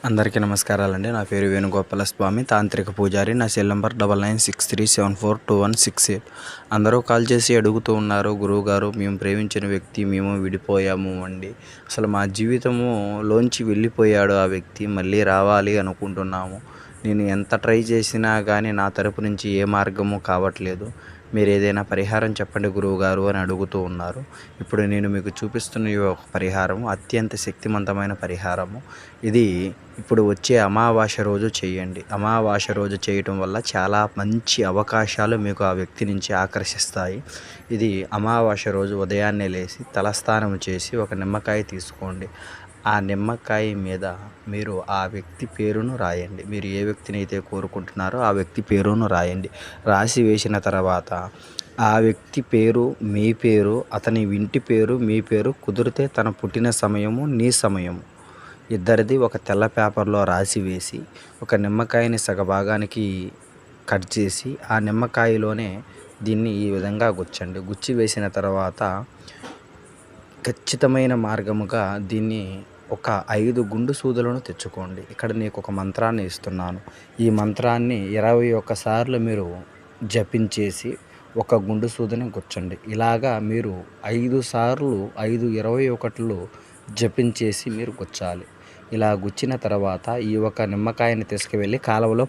అందరికీ నమస్కారాలండి. నా పేరు వేణుగోపాల స్వామి, తాంత్రిక పూజారి. నా సెల్ నంబర్ 9963742168. అందరూ కాల్ చేసి అడుగుతూ ఉన్నారు, గురువుగారు మేము ప్రేమించిన వ్యక్తి మేము విడిపోయాము అండి. అసలు మా జీవితంలోంచి వెళ్ళిపోయాడు ఆ వ్యక్తి, మళ్ళీ రావాలి అనుకుంటున్నాము. నేను ఎంత ట్రై చేసినా కానీ నా తరపు నుంచి ఏ మార్గము కావట్లేదు. మీరు ఏదైనా పరిహారం చెప్పండి గురువుగారు అని అడుగుతూ ఉన్నారు. ఇప్పుడు నేను మీకు చూపిస్తున్న ఈ ఒక పరిహారం అత్యంత శక్తివంతమైన పరిహారము. ఇది ఇప్పుడు వచ్చే అమావాస్య రోజు చేయండి. అమావాస్య రోజు చేయటం వల్ల చాలా మంచి అవకాశాలు మీకు ఆ వ్యక్తి నుంచి ఆకర్షిస్తాయి. ఇది అమావాస్య రోజు ఉదయాన్నే లేచి తలస్నానం చేసి ఒక నిమ్మకాయ తీసుకోండి. ఆ నిమ్మకాయ మీద మీరు ఆ వ్యక్తి పేరును రాయండి. మీరు ఏ వ్యక్తినైతే కోరుకుంటున్నారో ఆ వ్యక్తి పేరును రాయండి. రాసి వేసిన తర్వాత ఆ వ్యక్తి పేరు, మీ పేరు, అతని ఇంటి పేరు, మీ పేరు, కుదిరితే తన పుట్టిన సమయము, నీ సమయము ఇద్దరిది ఒక తెల్ల పేపర్లో రాసి వేసి ఒక నిమ్మకాయని సగభాగానికి కట్ చేసి ఆ నిమ్మకాయలోనే దీన్ని ఈ విధంగా గుచ్చండి. గుచ్చి వేసిన తర్వాత ఖచ్చితమైన మార్గముగా దీన్ని ఒక 5 గుండు సూదులను తెచ్చుకోండి. ఇక్కడ నీకు ఒక మంత్రాన్ని ఇస్తున్నాను. ఈ మంత్రాన్ని 21 సార్లు మీరు జపించేసి ఒక గుండు సూదిని గుచ్చండి. ఇలాగా మీరు 5 సార్లు 5 21లు జపించేసి మీరు గుచ్చాలి. ఇలా గుచ్చిన తర్వాత ఈ ఒక నిమ్మకాయని తీసుకువెళ్ళి కాలువలో